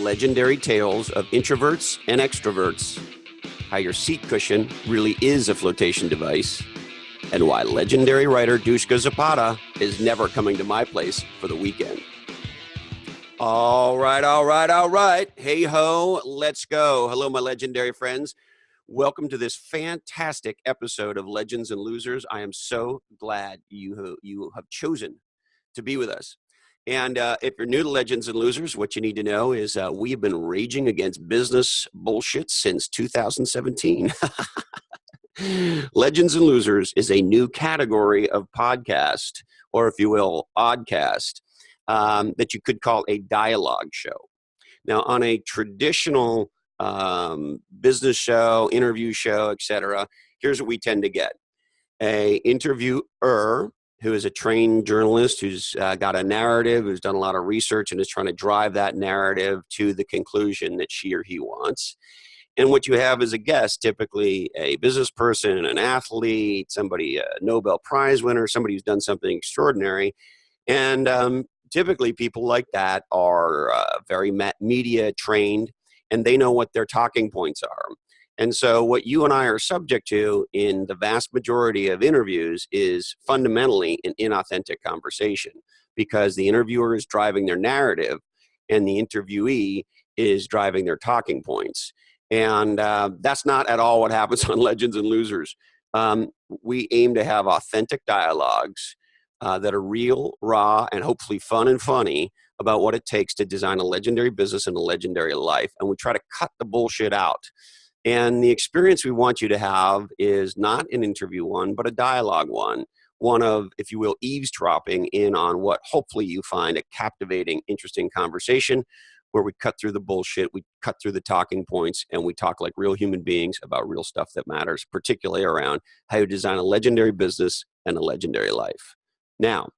legendary tales of introverts and extroverts, how your seat cushion really is a flotation device, and why legendary writer Dushka Zapata is never coming to my place for the weekend. All right. Hey ho, let's go. Hello, my legendary friends. Welcome to this fantastic episode of Legends and Losers. I am so glad you have chosen to be with us. And if you're new to Legends and Losers, what you need to know is we've been raging against business bullshit since 2017. Legends and Losers is a new category of podcast, or if you will, oddcast, that you could call a dialogue show. Now, on a traditional business show, interview show, etc., here's what we tend to get. A interviewer who is a trained journalist who's got a narrative, who's done a lot of research and is trying to drive that narrative to the conclusion that she or he wants. And what you have is a guest, typically a business person, an athlete, somebody, a Nobel Prize winner, somebody who's done something extraordinary. And typically people like that are very media trained, and they know what their talking points are. And so what you and I are subject to in the vast majority of interviews is fundamentally an inauthentic conversation, because the interviewer is driving their narrative and the interviewee is driving their talking points. And that's not at all what happens on Legends and Losers. We aim to have authentic dialogues that are real, raw, and hopefully fun and funny about what it takes to design a legendary business and a legendary life. And we try to cut the bullshit out. And the experience we want you to have is not an interview one, but a dialogue one of, if you will, eavesdropping in on what hopefully you find a captivating, interesting conversation where we cut through the bullshit, we cut through the talking points, and we talk like real human beings about real stuff that matters, particularly around how you design a legendary business and a legendary life. Now,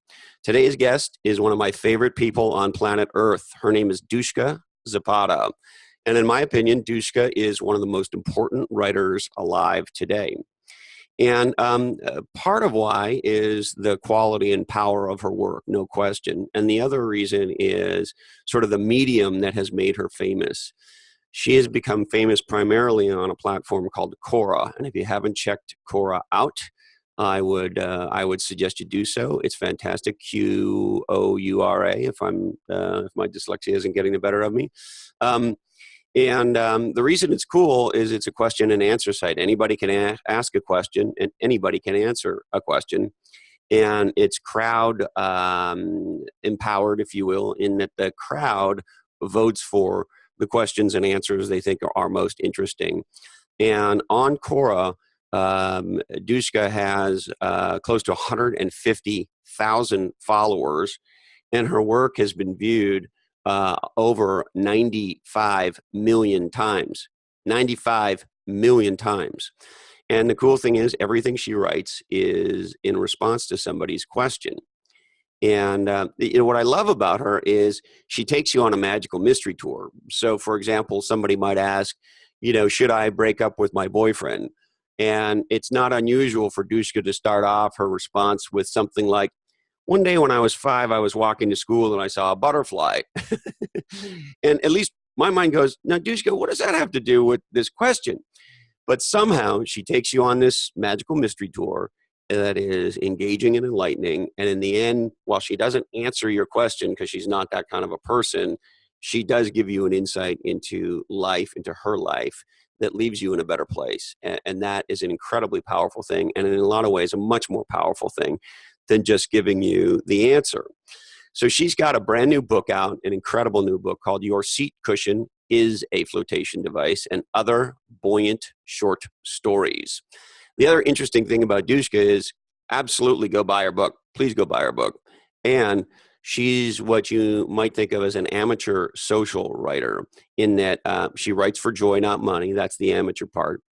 today's guest is one of my favorite people on planet Earth. Her name is Dushka Zapata. And in my opinion, Dushka is one of the most important writers alive today. And part of why is the quality and power of her work, no question. And the other reason is sort of the medium that has made her famous. She has become famous primarily on a platform called Quora. And if you haven't checked Quora out, I would suggest you do so. It's fantastic. Quoura. If my dyslexia isn't getting the better of me. And the reason it's cool is it's a question and answer site. Anybody can ask a question and anybody can answer a question. And it's crowd empowered, if you will, in that the crowd votes for the questions and answers they think are most interesting. And on Quora, Dushka has close to 150,000 followers, and her work has been viewed over 95 million times. 95 million times. And the cool thing is everything she writes is in response to somebody's question. And what I love about her is she takes you on a magical mystery tour. So, for example, somebody might ask, should I break up with my boyfriend? And it's not unusual for Dushka to start off her response with something like, one day when I was 5, I was walking to school and I saw a butterfly. And at least my mind goes, now, Dushka, what does that have to do with this question? But somehow she takes you on this magical mystery tour that is engaging and enlightening. And in the end, while she doesn't answer your question because she's not that kind of a person, she does give you an insight into life, into her life, that leaves you in a better place. And that is an incredibly powerful thing. And in a lot of ways, a much more powerful thing than just giving you the answer. So she's got a brand new book out, an incredible new book called Your Seat Cushion is a Flotation Device and Other Buoyant Short Stories. The other interesting thing about Dushka is absolutely go buy her book. Please go buy her book. And she's what you might think of as an amateur social writer in that she writes for joy, not money. That's the amateur part.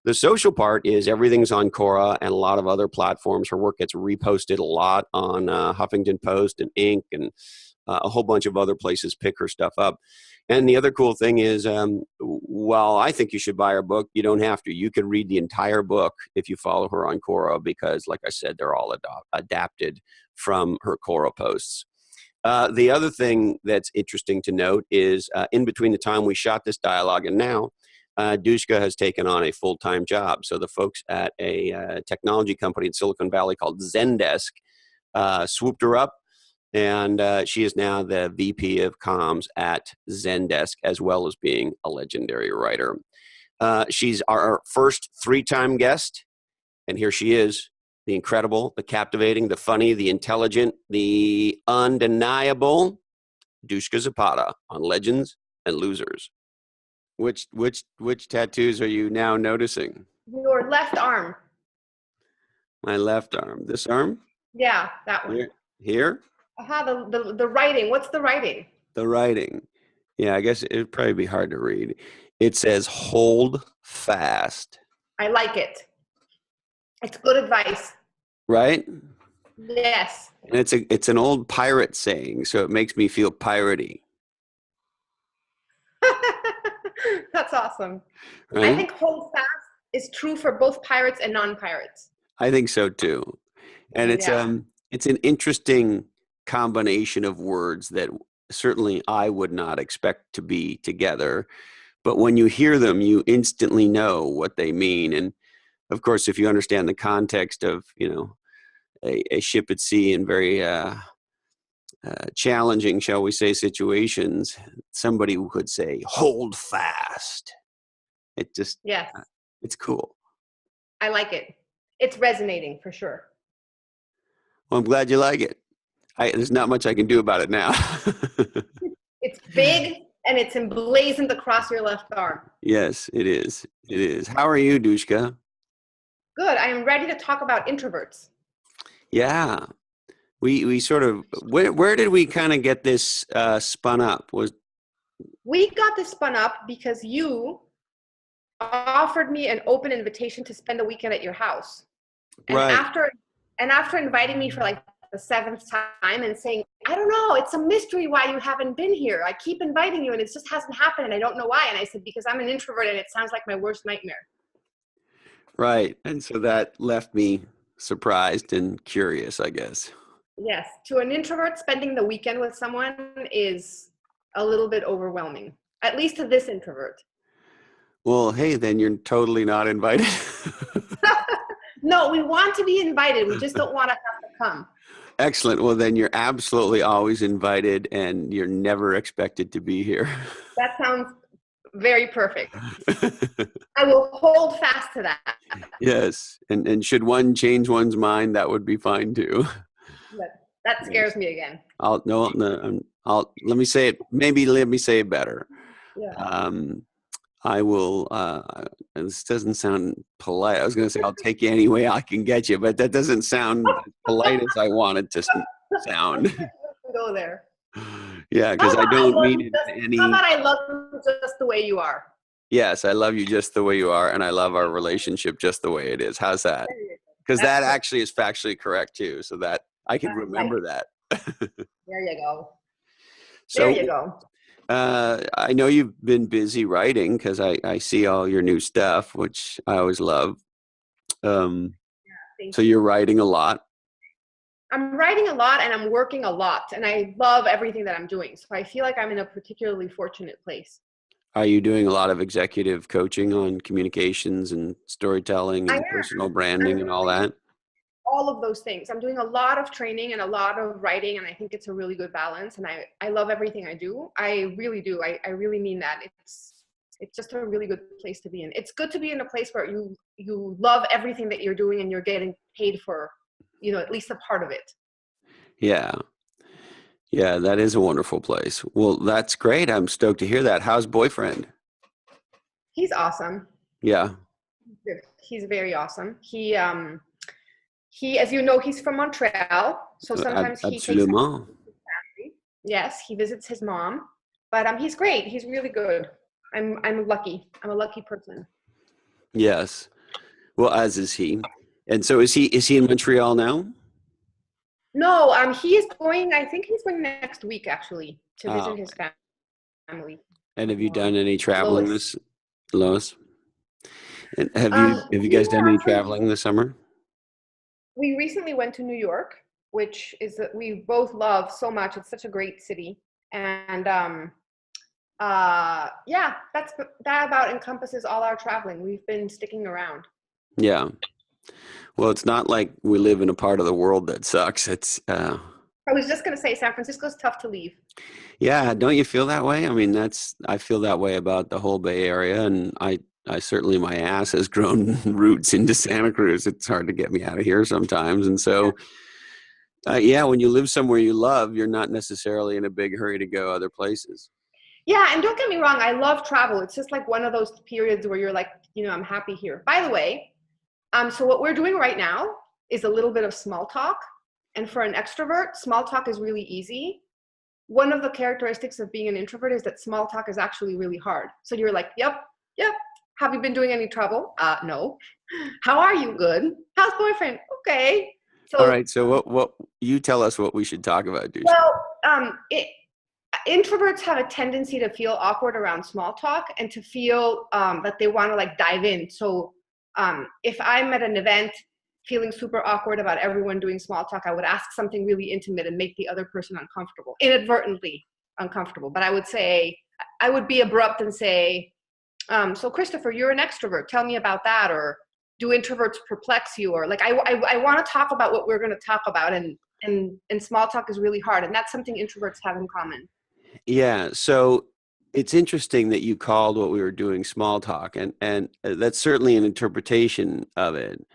The social part is everything's on Quora and a lot of other platforms. Her work gets reposted a lot on Huffington Post and Inc. and a whole bunch of other places pick her stuff up. And the other cool thing is, while I think you should buy her book, you don't have to. You can read the entire book if you follow her on Quora because, like I said, they're all adapted from her Quora posts. The other thing that's interesting to note is in between the time we shot this dialogue and now, Dushka has taken on a full-time job. So the folks at a technology company in Silicon Valley called Zendesk swooped her up, and she is now the VP of comms at Zendesk, as well as being a legendary writer. She's our first three-time guest, and here she is. The incredible, the captivating, the funny, the intelligent, the undeniable Dushka Zapata on Legends and Losers. Which tattoos are you now noticing? Your left arm. My left arm. This arm? Yeah, that one. Here? The writing. What's the writing? The writing. Yeah, I guess it would probably be hard to read. It says, hold fast. I like it. It's good advice. Right? Yes. And it's an old pirate saying, so it makes me feel piratey. That's awesome. Right? I think hold fast is true for both pirates and non-pirates. I think so too. And it's an interesting combination of words that certainly I would not expect to be together. But when you hear them, you instantly know what they mean. And of course, if you understand the context of, a ship at sea in very challenging, shall we say, situations, somebody could say, hold fast. It just, yes, it's cool. I like it. It's resonating for sure. Well, I'm glad you like it. There's not much I can do about it now. It's big and it's emblazoned across your left arm. Yes, it is. It is. How are you, Dushka? Good. I am ready to talk about introverts. Yeah. We sort of, where did we kind of get this spun up? We got this spun up because you offered me an open invitation to spend a weekend at your house. And right. after inviting me for like the 7th time and saying, I don't know, it's a mystery why you haven't been here. I keep inviting you and it just hasn't happened and I don't know why. And I said, because I'm an introvert and it sounds like my worst nightmare. Right. And so that left me surprised and curious, I guess. Yes. To an introvert, spending the weekend with someone is a little bit overwhelming, at least to this introvert. Well, hey, then you're totally not invited. No, we want to be invited. We just don't want to have to come. Excellent. Well, then you're absolutely always invited and you're never expected to be here. That sounds very perfect. I will hold fast to that. Yes. And should one change one's mind, that would be fine too. That scares me again. Let me say it. Maybe let me say it better. Yeah. I will, this doesn't sound polite. I was going to say, I'll take you any way I can get you, but that doesn't sound as polite as I want it to sound. Go there. Yeah, because I don't mean it any. How about I love you just the way you are? Yes, I love you just the way you are, and I love our relationship just the way it is. How's that? Because that actually is factually correct too, so that I can remember that. There you go. So, there you go. I know you've been busy writing because I see all your new stuff, which I always love. So you're writing a lot. I'm writing a lot and I'm working a lot and I love everything that I'm doing. So I feel like I'm in a particularly fortunate place. Are you doing a lot of executive coaching on communications and storytelling and personal branding and all that? All of those things. I'm doing a lot of training and a lot of writing, and I think it's a really good balance. And I love everything I do. I really do. I really mean that. It's just a really good place to be in. It's good to be in a place where you love everything that you're doing and you're getting paid for, at least a part of it. Yeah. Yeah, that is a wonderful place. Well, that's great. I'm stoked to hear that. How's boyfriend? He's awesome. Yeah. He's very awesome. He, as you know, he's from Montreal, so sometimes he takes his family. Yes, he visits his mom, but he's great. He's really good. I'm lucky. I'm a lucky person. Yes. Well, as is he. And so is he in Montreal now? No, he is going. I think he's going next week actually to visit his family. And have you done any traveling Lois? And have you guys done any traveling this summer? We recently went to New York. which is that we both love so much. It's such a great city. And yeah, that about encompasses all our traveling. We've been sticking around. Yeah. Well, it's not like we live in a part of the world that sucks. It's I was just going to say San Francisco's tough to leave. yeah, don't you feel that way? I mean, I feel that way about the whole Bay Area, and I certainly, my ass has grown roots into Santa Cruz. It's hard to get me out of here sometimes. And so yeah, when you live somewhere you love, you're not necessarily in a big hurry to go other places. Yeah, and don't get me wrong, I love travel. It's just like one of those periods where you're like, I'm happy here. By the way, so what we're doing right now is a little bit of small talk. And for an extrovert, small talk is really easy. One of the characteristics of being an introvert is that small talk is actually really hard. So you're like, yep. Have you been doing any travel? No. How are you? Good. How's boyfriend? Okay. So, all right. So what you tell us what we should talk about, Dushka. Well, introverts have a tendency to feel awkward around small talk and to feel that they want to like dive in. So if I'm at an event feeling super awkward about everyone doing small talk, I would ask something really intimate and make the other person uncomfortable, inadvertently uncomfortable. But I would be abrupt and say, so Christopher, you're an extrovert. Tell me about that. Or do introverts perplex you? Or like, I want to talk about what we're going to talk about. And small talk is really hard. And that's something introverts have in common. Yeah. So it's interesting that you called what we were doing small talk, and that's certainly an interpretation of it.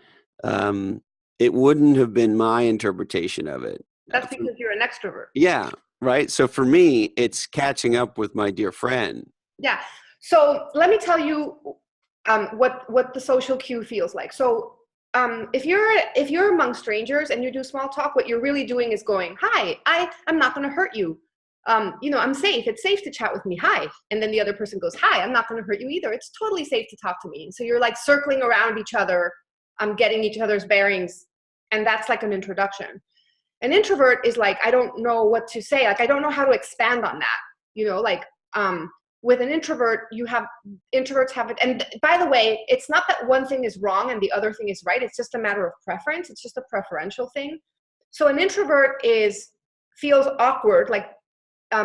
It wouldn't have been my interpretation of it. That's because you're an extrovert. Yeah. Right. So for me, it's catching up with my dear friend. Yeah. So let me tell you what the social cue feels like. So if you're among strangers and you do small talk, what you're really doing is going, hi, I'm not going to hurt you. I'm safe. It's safe to chat with me. Hi. And then the other person goes, hi, I'm not going to hurt you either. It's totally safe to talk to me. And so you're like circling around each other, getting each other's bearings. And that's like an introduction. An introvert is like, I don't know what to say. Like, I don't know how to expand on that. With an introvert, introverts have it. And by the way, it's not that one thing is wrong and the other thing is right. It's just a matter of preference. It's just a preferential thing. So an introvert feels awkward. Like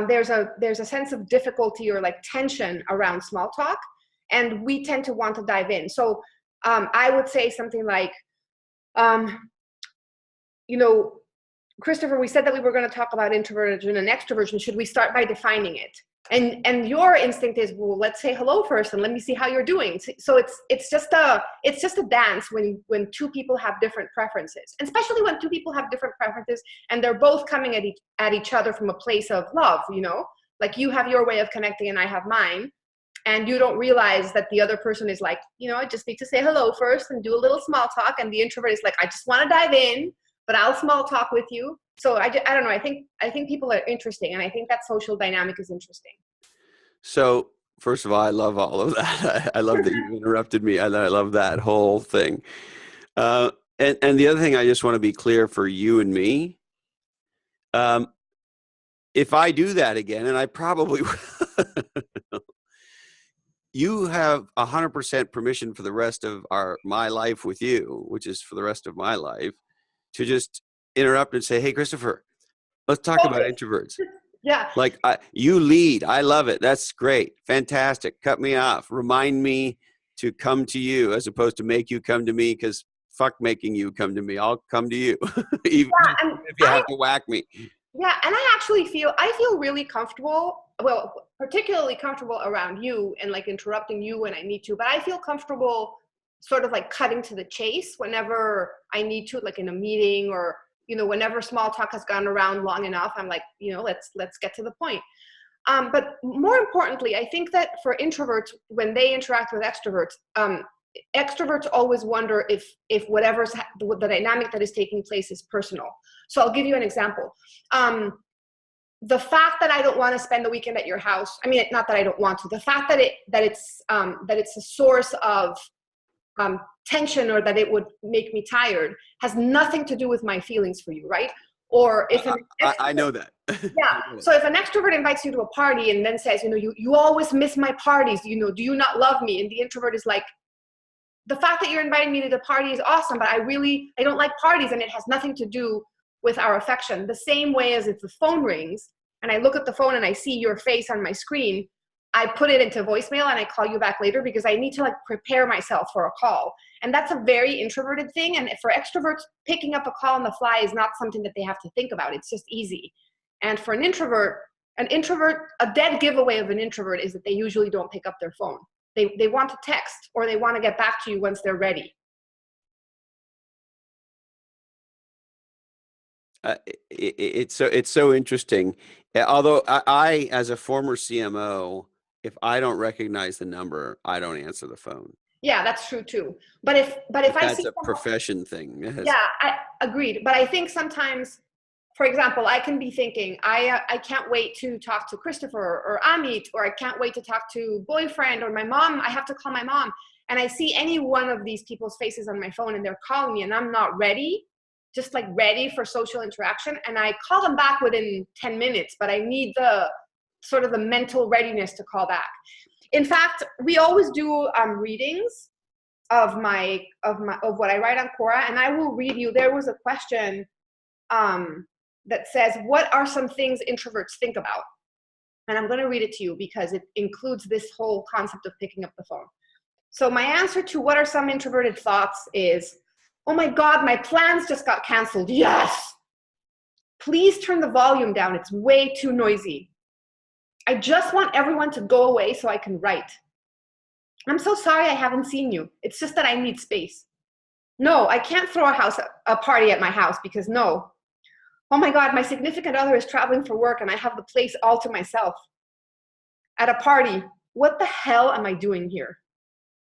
there's a sense of difficulty or like tension around small talk. And we tend to want to dive in. So I would say something like, Christopher, we said that we were going to talk about introversion and extroversion. Should we start by defining it? And your instinct is, well, let's say hello first and let me see how you're doing. So it's just a dance when two people have different preferences, and especially when two people have different preferences and they're both coming at each other from a place of love, like you have your way of connecting and I have mine, and you don't realize that the other person is like, I just need to say hello first and do a little small talk, and the introvert is like, I just want to dive in, but I'll small talk with you. So I don't know. I think people are interesting, and I think that social dynamic is interesting. So first of all, I love all of that. I love that you interrupted me. I love that whole thing. And the other thing, I just want to be clear for you and me. If I do that again, and I probably will, you have 100% permission for the rest of my life with you, which is for the rest of my life, to just interrupt and say, hey, Christopher, let's talk about introverts. Yeah. Like you lead. I love it. That's great. Fantastic. Cut me off. Remind me to come to you as opposed to make you come to me, because fuck making you come to me. I'll come to you. Even if you have to whack me. Yeah. And I feel really comfortable. Well, particularly comfortable around you and like interrupting you when I need to, but I feel comfortable sort of like cutting to the chase whenever I need to, like in a meeting or, whenever small talk has gone around long enough, I'm like, let's get to the point. But more importantly, I think that for introverts, when they interact with extroverts, extroverts always wonder if whatever's the dynamic that is taking place is personal. So I'll give you an example. The fact that I don't want to spend the weekend at your house, I mean, not that I don't want to, the fact that it's a source of tension or that it would make me tired has nothing to do with my feelings for you, right? Or if I know that. Yeah. So if an extrovert invites you to a party and then says, you always miss my parties, do you not love me? And the introvert is like, the fact that you're inviting me to the party is awesome, but I don't like parties, and it has nothing to do with our affection. The same way as if the phone rings and I look at the phone and I see your face on my screen, I put it into voicemail and I call you back later because I need to like prepare myself for a call. And that's a very introverted thing. And for extroverts, picking up a call on the fly is not something that they have to think about. It's just easy. And for an introvert, a dead giveaway of an introvert is that they usually don't pick up their phone. They want to text or they want to get back to you once they're ready. It's so interesting. Although I, as a former CMO, if I don't recognize the number, I don't answer the phone. Yeah, that's true too. But if I That's see a someone, profession thing. Yes. yeah, I agreed. But I think sometimes, for example, I can be thinking, I can't wait to talk to Christopher or Amit, or I can't wait to talk to boyfriend or my mom. I have to call my mom. And I see any one of these people's faces on my phone and they're calling me and I'm not ready, just like ready for social interaction. And I call them back within 10 minutes, but I need the sort of the mental readiness to call back. In fact, we always do readings of what I write on Quora, and I will read you. There was a question that says, what are some things introverts think about? And I'm going to read it to you because it includes this whole concept of picking up the phone. So my answer to what are some introverted thoughts is, oh my God, my plans just got canceled. Yes. Please turn the volume down. It's way too noisy. I just want everyone to go away so I can write. I'm so sorry I haven't seen you. It's just that I need space. No, I can't throw a party at my house because no. Oh my God, my significant other is traveling for work and I have the place all to myself. At a party, what the hell am I doing here?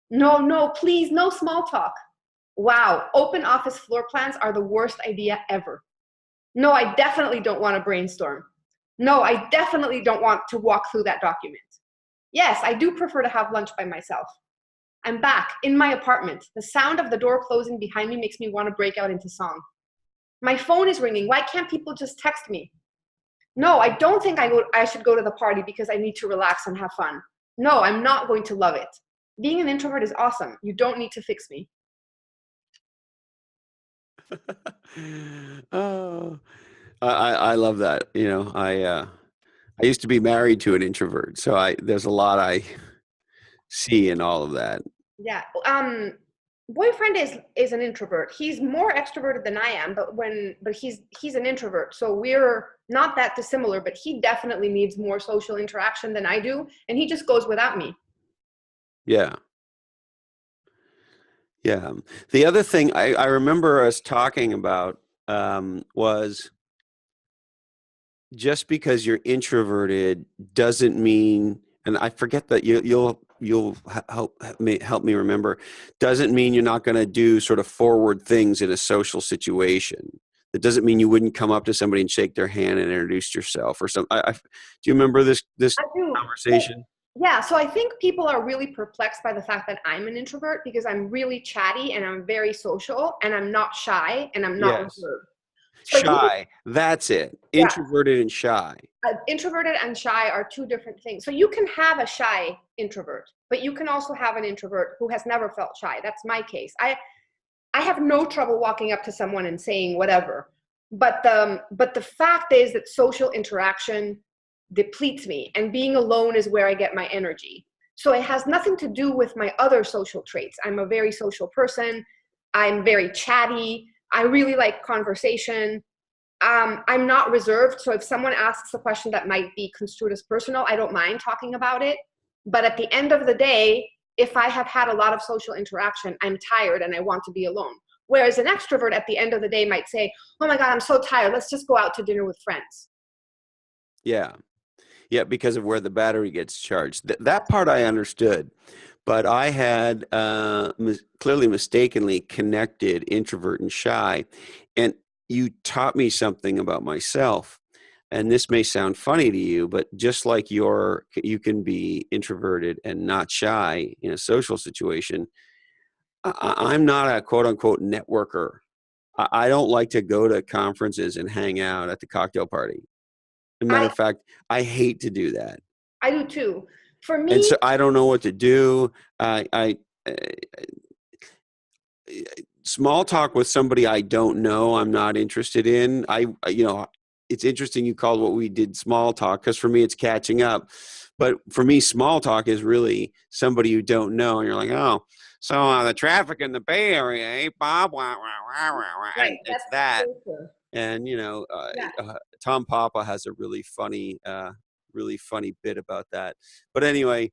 No, please, no small talk. Wow, open office floor plans are the worst idea ever. No, I definitely don't want to brainstorm. No, I definitely don't want to walk through that document. Yes, I do prefer to have lunch by myself. I'm back in my apartment. The sound of the door closing behind me makes me want to break out into song. My phone is ringing. Why can't people just text me? No, I don't think I should go to the party because I need to relax and have fun. No, I'm not going to love it. Being an introvert is awesome. You don't need to fix me. Oh, I love that. You know, I used to be married to an introvert, so there's a lot I see in all of that. Yeah. Boyfriend is an introvert. He's more extroverted than I am, but he's an introvert. So we're not that dissimilar, but he definitely needs more social interaction than I do, and he just goes without me. Yeah. Yeah. The other thing I remember us talking about was just because you're introverted doesn't mean, and I forget that you'll help me remember, doesn't mean you're not going to do sort of forward things in a social situation. That doesn't mean you wouldn't come up to somebody and shake their hand and introduce yourself or something. Do you remember this I do. conversation? Yeah, so I think people are really perplexed by the fact that I'm an introvert because I'm really chatty and I'm very social and I'm not shy and I'm not Yes. reserved. So Shy. That's it. yeah, Introverted and shy. introverted and shy are two different things. So you can have a shy introvert, but you can also have an introvert who has never felt shy. That's my case. I have no trouble walking up to someone and saying whatever. But the fact is that social interaction depletes me, and being alone is where I get my energy. So it has nothing to do with my other social traits. I'm a very social person. I'm very chatty. I really like conversation. I'm not reserved. So if someone asks a question that might be construed as personal, I don't mind talking about it. But at the end of the day, if I have had a lot of social interaction, I'm tired and I want to be alone. Whereas an extrovert at the end of the day might say, oh my God, I'm so tired. Let's just go out to dinner with friends. Yeah. Yeah, because of where the battery gets charged. That part I understood, but I had clearly mistakenly connected introvert and shy. And you taught me something about myself. And this may sound funny to you, but just like you can be introverted and not shy in a social situation, I'm not a quote unquote networker. I don't like to go to conferences and hang out at the cocktail party. As a matter I, of fact, I hate to do that. I do too. For And me, so I don't know what to do. I small talk with somebody I don't know, I'm not interested in. It's interesting you called what we did small talk, because for me it's catching up. But for me, small talk is really somebody you don't know, and you're like, oh, so the traffic in the Bay Area, eh, Bob? Wah, wah, wah, wah, wah. Right. And it's That's that. so true. And Yeah. Tom Papa has a really funny bit about that. But anyway,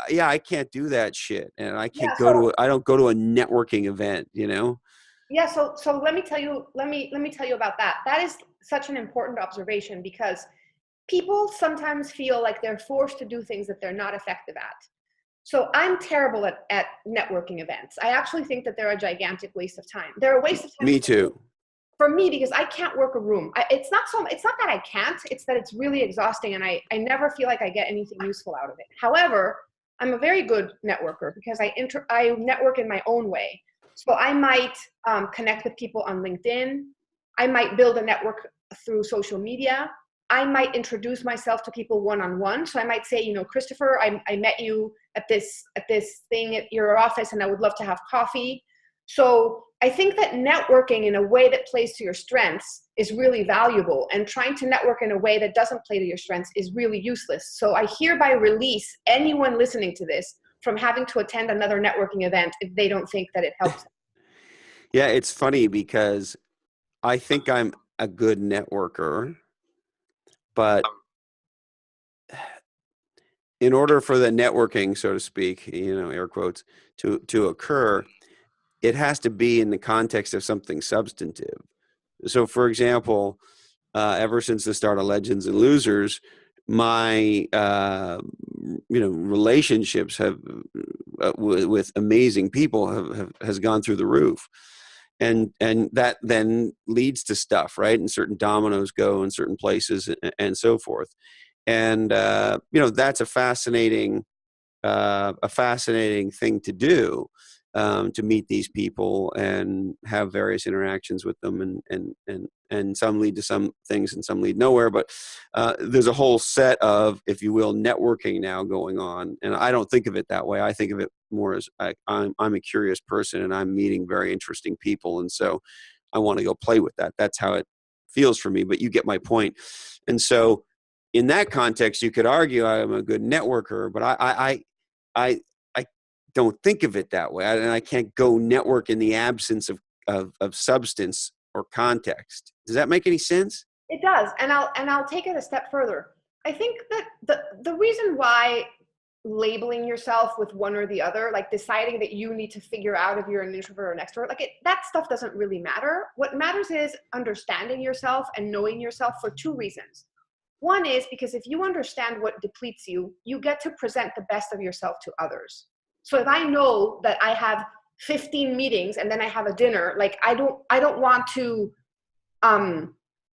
yeah, I can't do that shit, and I can't Yeah. So I don't go to a networking event, yeah. So let me tell you. Let me tell you about that. That is such an important observation, because people sometimes feel like they're forced to do things that they're not effective at. So I'm terrible at networking events. I actually think that they're a gigantic waste of time. They're a waste of time Me too. for me, because I can't work a room. It's not that I can't, it's that it's really exhausting, and I never feel like I get anything useful out of it. However, I'm a very good networker because I network in my own way. So I might connect with people on LinkedIn. I might build a network through social media. I might introduce myself to people one-on-one. So I might say, Christopher, I met you at this thing at your office, and I would love to have coffee. So I think that networking in a way that plays to your strengths is really valuable, and trying to network in a way that doesn't play to your strengths is really useless. So I hereby release anyone listening to this from having to attend another networking event if they don't think that it helps them. Yeah, it's funny because I think I'm a good networker, but in order for the networking, so to speak, air quotes, to occur, it has to be in the context of something substantive. So, for example, ever since the start of Legends and Losers, my relationships have with amazing people has gone through the roof, and that then leads to stuff, right? And certain dominoes go in certain places, and so forth. And that's a fascinating thing to do, to meet these people and have various interactions with them, and some lead to some things and some lead nowhere. But there's a whole set of, if you will, networking now going on, and I don't think of it that way. I think of it more as I'm a curious person, and I'm meeting very interesting people, and so I want to go play with that. That's how it feels for me. But you get my point. And so in that context, you could argue I'm a good networker, but I don't think of it that way, and I can't go network in the absence of substance or context. Does that make any sense? It does, and I'll take it a step further. I think that the reason why labeling yourself with one or the other, like deciding that you need to figure out if you're an introvert or an extrovert, that stuff doesn't really matter. What matters is understanding yourself and knowing yourself for two reasons. One is because if you understand what depletes you, you get to present the best of yourself to others. So if I know that I have 15 meetings and then I have a dinner, like I don't want to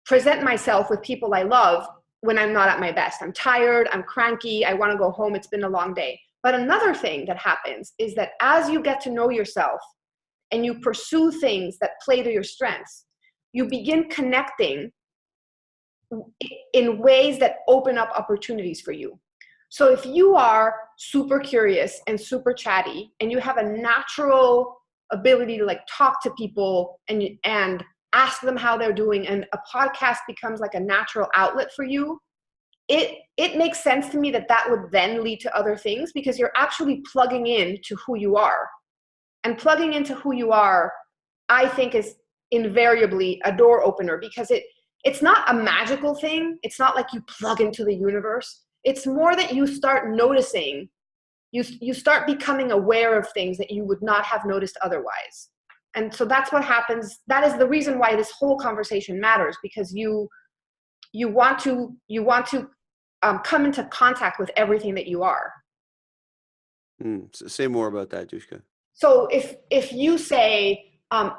present myself with people I love when I'm not at my best. I'm tired, I'm cranky, I want to go home, it's been a long day. But another thing that happens is that as you get to know yourself and you pursue things that play to your strengths, you begin connecting in ways that open up opportunities for you. So if you are super curious and super chatty and you have a natural ability to like talk to people and ask them how they're doing, and a podcast becomes like a natural outlet for you, it makes sense to me that would then lead to other things, because you're actually plugging in to who you are. And plugging into who you are, I think, is invariably a door opener, because it's not a magical thing. It's not like you plug into the universe. It's more that you start noticing, you start becoming aware of things that you would not have noticed otherwise. And so that's what happens. That is the reason why this whole conversation matters, because you want to come into contact with everything that you are. So say more about that, Dushka. So if you say, I'm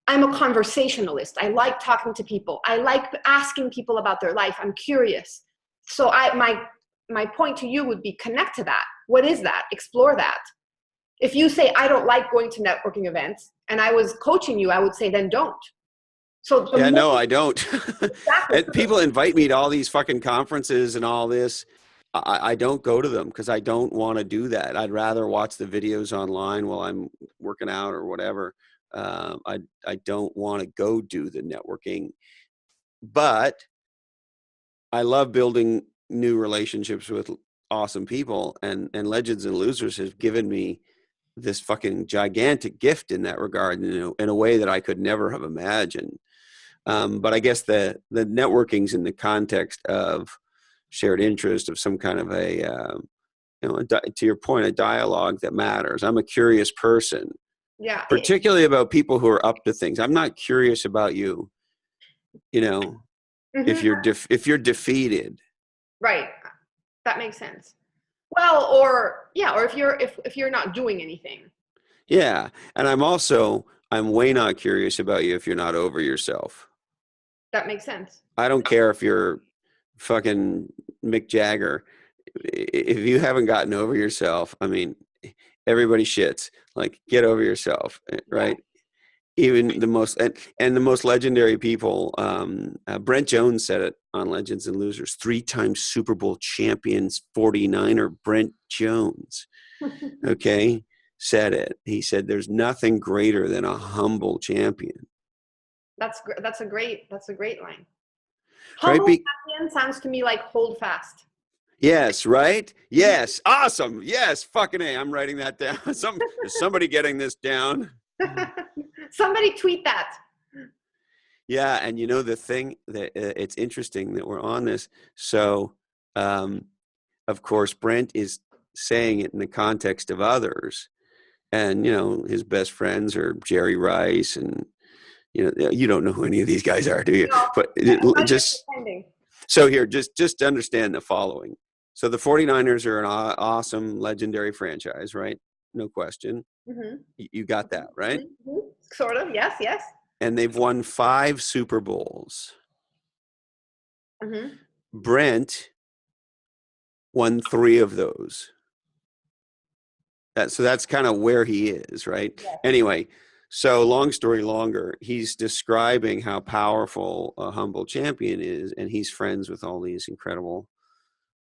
a conversationalist. I like talking to people. I like asking people about their life. I'm curious. So my point to you would be, connect to that. What is that? Explore that. If you say, I don't like going to networking events, and I was coaching you, I would say, then don't. So no, I don't. Exactly. People invite me to all these fucking conferences and all this. I don't go to them because I don't want to do that. I'd rather watch the videos online while I'm working out or whatever. I don't want to go do the networking, but I love building new relationships with awesome people, and Legends and Losers has given me this fucking gigantic gift in that regard, in a way that I could never have imagined. But I guess the networking's in the context of shared interest, of some kind of to your point, a dialogue that matters. I'm a curious person, Yeah. particularly about people who are up to things. I'm not curious about you, you know, Mhm. if you're defeated. Right. That makes sense. Well, or yeah, or if you're not doing anything. Yeah. And I'm way not curious about you if you're not over yourself. That makes sense. I don't care if you're fucking Mick Jagger. If you haven't gotten over yourself, I mean, everybody shits. Like, get over yourself, Yeah. right? Even the most and the most legendary people. Brent Jones said it on Legends and Losers. 3-time Super Bowl champions 49er Brent Jones. Okay, said it. He said, "There's nothing greater than a humble champion." That's a great line. Right? Humble champion sounds to me like hold fast. Yes, right? Yes. Awesome. Yes. Fucking A. I'm writing that down. Is somebody getting this down? Somebody tweet that. Yeah. And the thing that it's interesting that we're on this. So, of course, Brent is saying it in the context of others. And, his best friends are Jerry Rice. And, you don't know who any of these guys are, do you? No, But I'm not even just pretending. so here, just to understand the following. So the 49ers are an awesome, legendary franchise, right? No question. Mm-hmm. You got that, right? Mm-hmm. Sort of. Yes. Yes. And they've won 5 Super Bowls. Mm-hmm. Brent won 3 of those. So that's kind of where he is, right? Yes. Anyway, so long story longer, he's describing how powerful a humble champion is, and he's friends with all these incredible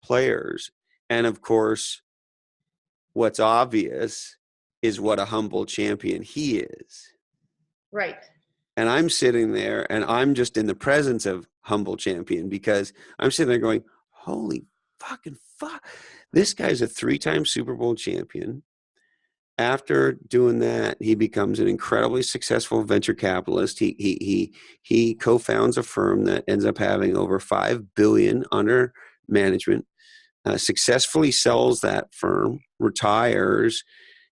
players. And of course, what's obvious is what a humble champion he is. Right. And I'm sitting there and I'm just in the presence of humble champion, because I'm sitting there going, holy fucking fuck. This guy's a 3-time Super Bowl champion. After doing that, he becomes an incredibly successful venture capitalist. He co-founds a firm that ends up having over 5 billion under management, successfully sells that firm, retires,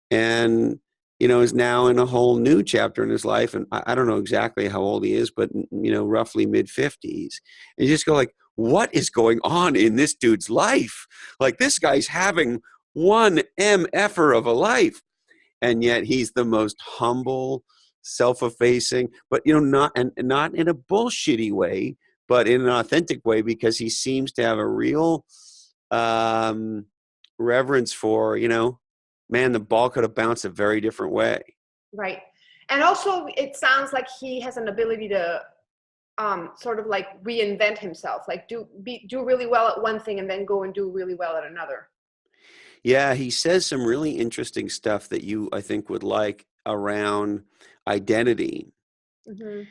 and is now in a whole new chapter in his life. And I don't know exactly how old he is, but roughly mid-50s. And you just go like, what is going on in this dude's life? Like, this guy's having one mf'er of a life, and yet he's the most humble, self-effacing, but not in a bullshitty way, but in an authentic way, because he seems to have a real reverence for, man, the ball could have bounced a very different way. Right. And also, it sounds like he has an ability to sort of like reinvent himself, like do really well at one thing and then go and do really well at another. Yeah, he says some really interesting stuff that you, I think, would like around identity. Mm-hmm.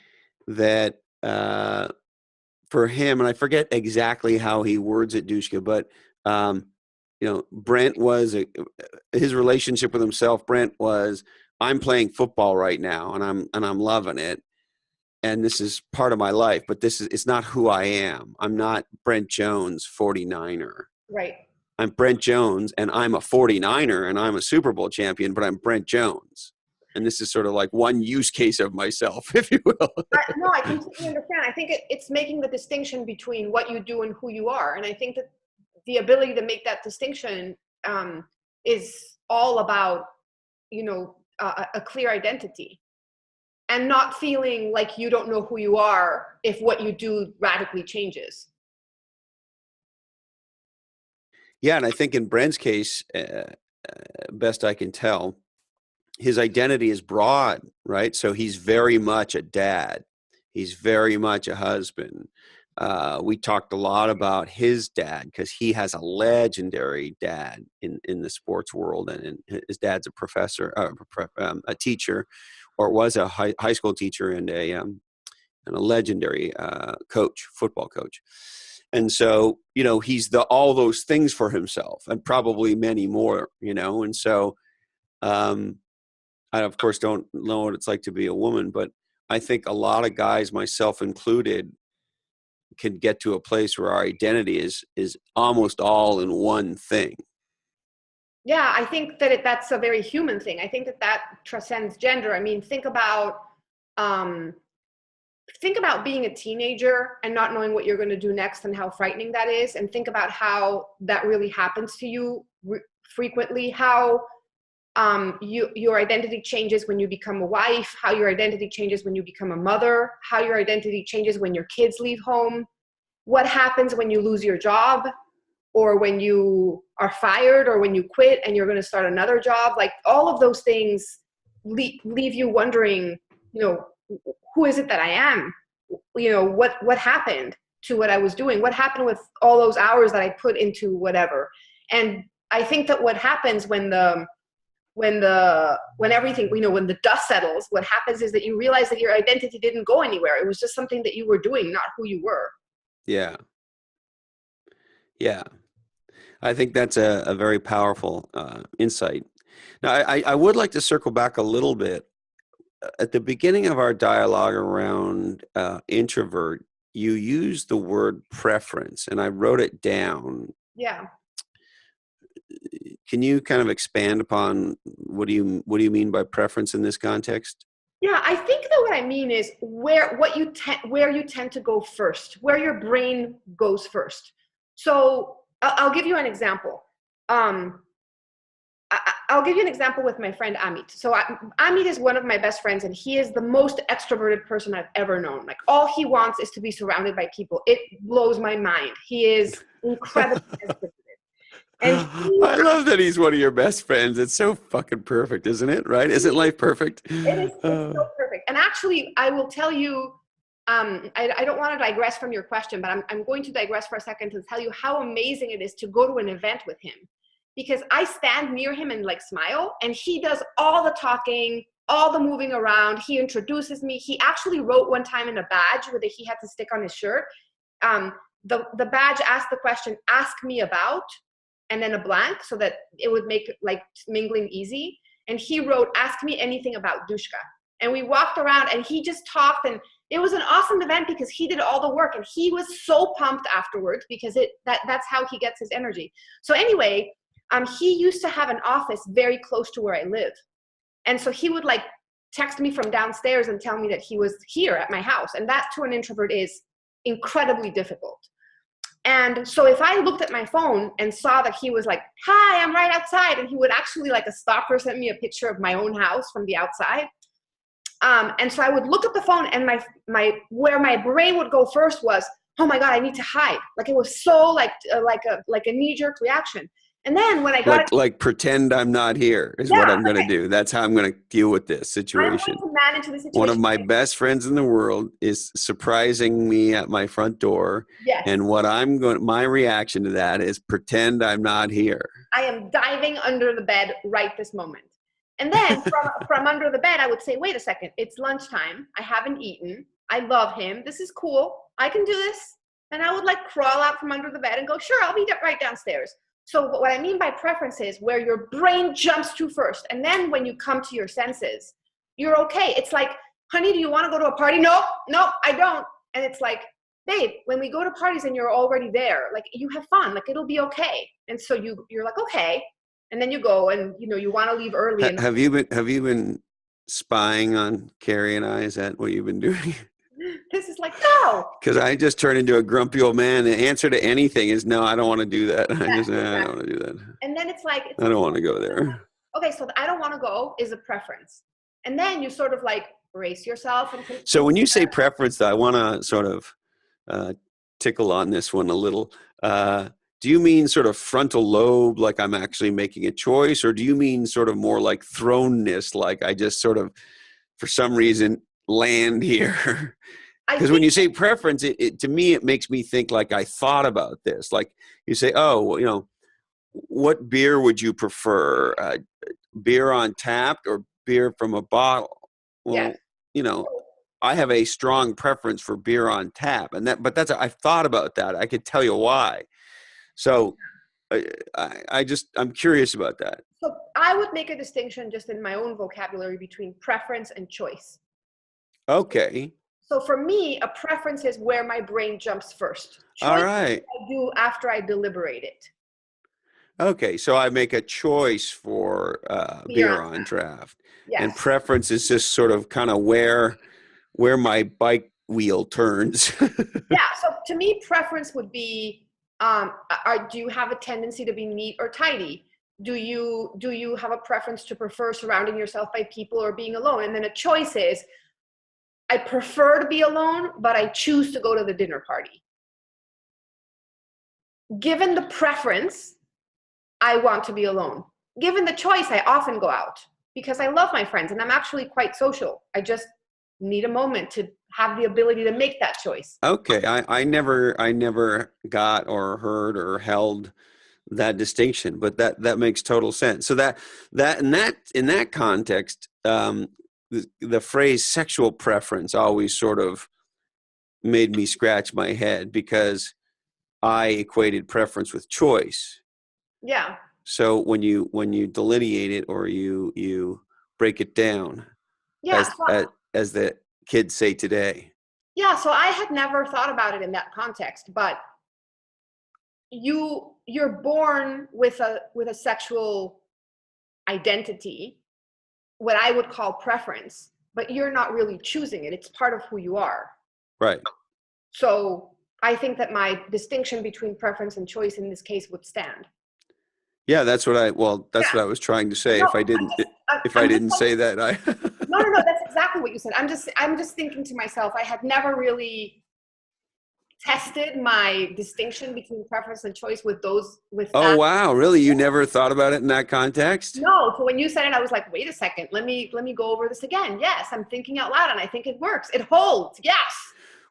That for him, and I forget exactly how he words it, Dushka, but Brent was his relationship with himself. Brent was, I'm playing football right now, and I'm loving it, and this is part of my life, but it's not who I am. I'm not Brent Jones, 49er. Right. I'm Brent Jones, and I'm a 49er, and I'm a Super Bowl champion, but I'm Brent Jones. And this is sort of like one use case of myself, if you will. No, I completely understand. I think it's making the distinction between what you do and who you are. And I think that the ability to make that distinction is all about, a clear identity and not feeling like you don't know who you are if what you do radically changes. Yeah, and I think in Brent's case, best I can tell, his identity is broad, right? So he's very much a dad. He's very much a husband. We talked a lot about his dad because he has a legendary dad in the sports world, and his dad's a professor, a teacher, or was a high school teacher and a legendary football coach. And so, he's all those things for himself and probably many more, and so I, of course, don't know what it's like to be a woman, but I think a lot of guys, myself included, can get to a place where our identity is almost all in one thing. Yeah, I think that that's a very human thing. I think that transcends gender. I mean, think about being a teenager and not knowing what you're going to do next and how frightening that is, and think about how that really happens to you frequently, how your identity changes when you become a wife, how your identity changes when you become a mother, how your identity changes when your kids leave home, what happens when you lose your job, or when you are fired, or when you quit and you're going to start another job. Like, all of those things leave you wondering, who is it that I am? What happened to what I was doing? What happened with all those hours that I put into whatever? And I think that what happens when everything, when the dust settles, what happens is that you realize that your identity didn't go anywhere. It was just something that you were doing, not who you were. Yeah. Yeah. I think that's a very powerful insight. Now, I would like to circle back a little bit. At the beginning of our dialogue around introvert, you used the word preference, and I wrote it down. Yeah. Can you kind of expand upon what do you mean by preference in this context? Yeah, I think that what I mean is where you tend to go first, where your brain goes first. So I'll give you an example. I'll give you an example with my friend Amit. So Amit is one of my best friends, and he is the most extroverted person I've ever known. Like, all he wants is to be surrounded by people. It blows my mind. He is incredibly extroverted. And I love that he's one of your best friends. It's so fucking perfect, isn't it? Right? Isn't life perfect? It's so perfect. And actually, I will tell you, I don't want to digress from your question, but I'm going to digress for a second to tell you how amazing it is to go to an event with him. Because I stand near him and smile, and he does all the talking, all the moving around. He introduces me. He actually wrote one time in a badge that he had to stick on his shirt. The badge asked the question, "Ask me about," and then a blank, so that it would make mingling easy. And he wrote, "Ask me anything about Dushka." And we walked around, and he just talked, and it was an awesome event because he did all the work, and he was so pumped afterwards because that's how he gets his energy. So anyway, he used to have an office very close to where I live. And so he would text me from downstairs and tell me that he was here at my house. And that to an introvert is incredibly difficult. And so if I looked at my phone and saw that he was like, "Hi, I'm right outside," and he would actually, like a stalker, send me a picture of my own house from the outside. And so I would look at the phone, and where my brain would go first was, "Oh my God, I need to hide." Like, it was so like a knee-jerk reaction. And then when I got pretend I'm not here is what I'm going to do. That's how I'm going to deal with this situation. I'm going to manage the situation. One of my best friends in the world is surprising me at my front door. Yes. And my reaction to that is pretend I'm not here. I am diving under the bed right this moment. And then from under the bed, I would say, "Wait a second, it's lunchtime. I haven't eaten. I love him. This is cool. I can do this." And I would crawl out from under the bed and go, "Sure, I'll be right downstairs." So what I mean by preference is where your brain jumps to first. And then when you come to your senses, you're okay. It's like, "Honey, do you want to go to a party?" "Nope, I don't." And it's like, "Babe, when we go to parties and you're already there, you have fun, it'll be okay." And so you're like, "Okay." And then you go and, you want to leave early. And have you been spying on Carrie and I? Is that what you've been doing? This is no. Because I just turn into a grumpy old man. The answer to anything is no, I don't want to do that. I don't want to do that. And then it's I don't want to go there. Okay, so the "I don't want to go" is a preference. And then you sort of brace yourself. So when you say preference, I want to sort of tickle on this one a little. Do you mean sort of frontal lobe, like I'm actually making a choice? Or do you mean sort of more like thrownness, like I just sort of, for some reason, land here? I Because when think, you say preference, to me, it makes me think like I thought about this. Like you say, oh, well, what beer would you prefer? Beer on tap or beer from a bottle? yes. Well, you know, I have a strong preference for beer on tap, but I've thought about that. I could tell you why. So I'm curious about that. So I would make a distinction just in my own vocabulary between preference and choice. Okay. So for me, a preference is where my brain jumps first. All Choice is right. what I do after I deliberate it. Okay. So I make a choice for Beer beer on on tap. draft, and Yes. preference is just sort of kind of where my bike wheel turns. Yeah. So to me, preference would be, do you have a tendency to be neat or tidy? Do you have a preference to prefer surrounding yourself by people or being alone? And then a choice is, I prefer to be alone, but I choose to go to the dinner party. Given the preference, I want to be alone. Given the choice, I often go out because I love my friends and I'm actually quite social. I just need a moment to have the ability to make that choice. Okay. I never got or heard or held that distinction, but that makes total sense. So in that context, the phrase sexual preference always sort of made me scratch my head because I equated preference with choice. Yeah. So when you delineate it or you break it down, Yeah. as as the kids say today. Yeah. So I had never thought about it in that context, but you're born with a sexual identity, what I would call preference, but you're not really choosing it. It's part of who you are. Right. So I think that my distinction between preference and choice in this case would stand. Yeah, that's Yeah. what I was trying to say. No, If I didn't if I I'm just didn't say that, no, that's exactly what you said. I'm just thinking to myself, I had never really tested my distinction between preference and choice with Oh, that. wow, really? You never thought about it in that context? No, so when you said it, I was like, wait a second, let me go over this again. Yes, I'm thinking out loud and I think it works. It holds. Yes.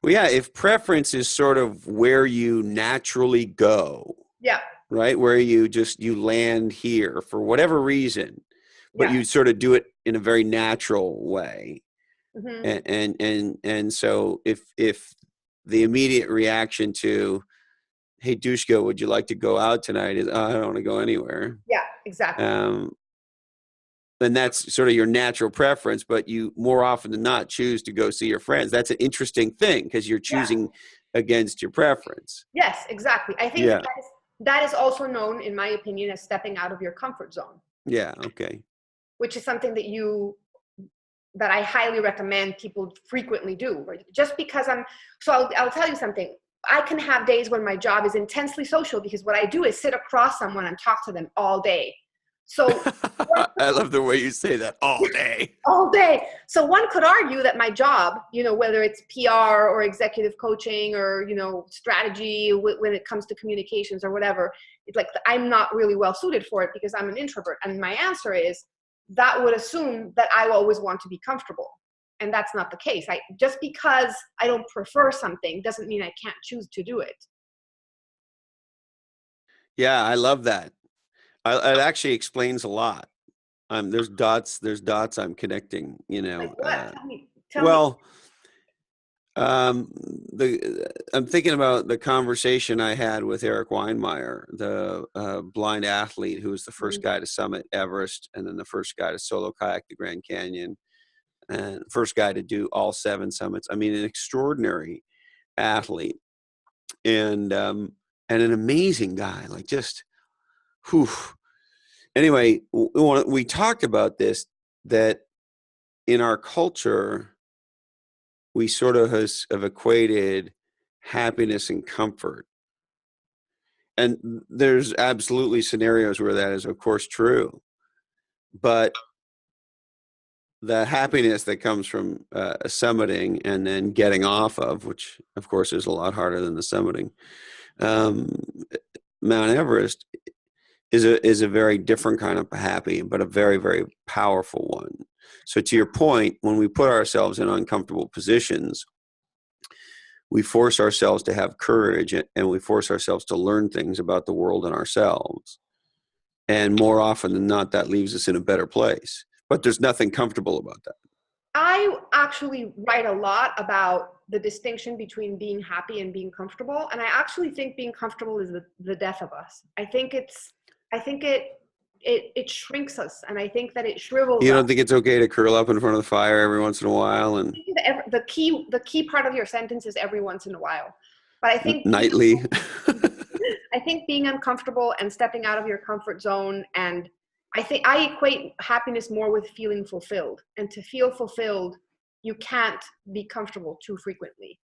Well, yeah, if preference is sort of where you naturally go, Yeah. right? Where you land here for whatever reason, but Yeah. you sort of do it in a very natural way. Hmm. And so if the immediate reaction to, hey, Dushka, would you like to go out tonight? Is, oh, I don't want to go anywhere. Yeah, exactly. Um, and that's sort of your natural preference, but you more often than not choose to go see your friends. That's an interesting thing because you're Yeah. choosing against your preference. Yes, exactly. I think Yeah. that is also known, in my opinion, as stepping out of your comfort zone, Yeah. Okay. which is something that I highly recommend people frequently do. Right? Just because I'll tell you something. I can have days when my job is intensely social because what I do is sit across someone and talk to them all day. So I love the way you say that all day. all day. So one could argue that my job, whether it's PR or executive coaching or, strategy when it comes to communications or whatever, it's like I'm not really well suited for it because I'm an introvert. And my answer is that would assume that I always want to be comfortable. And that's not the case. Just because I don't prefer something doesn't mean I can't choose to do it. Yeah, I love that. It actually explains a lot. There's dots I'm connecting, Like what? Tell me. well, I'm thinking about the conversation I had with Eric Weinmeier, the blind athlete who was the first guy to summit Everest and then the first guy to solo kayak the Grand Canyon and first guy to do all 7 summits. I mean, an extraordinary athlete and an amazing guy, like just whew. Anyway, we talked about this, that in our culture, we sort of have equated happiness and comfort. And there's absolutely scenarios where that is, of course, true. But the happiness that comes from summiting and then getting off of, which, of course, is a lot harder than the summiting, um, Mount Everest is a very different kind of happy, but a very, very powerful one. So to your point, when we put ourselves in uncomfortable positions, we force ourselves to have courage, and we force ourselves to learn things about the world and ourselves. And more often than not, that leaves us in a better place. But there's nothing comfortable about that. I actually write a lot about the distinction between being happy and being comfortable. And I actually think being comfortable is the death of us. I think it shrinks us. And I think that it shrivels You us. don't think it's okay to curl up in front of the fire every once in a while and The key part of your sentence is every once in a while. But I think nightly? I think being uncomfortable and stepping out of your comfort zone, and I think I equate happiness more with feeling fulfilled. And to feel fulfilled, you can't be comfortable too frequently.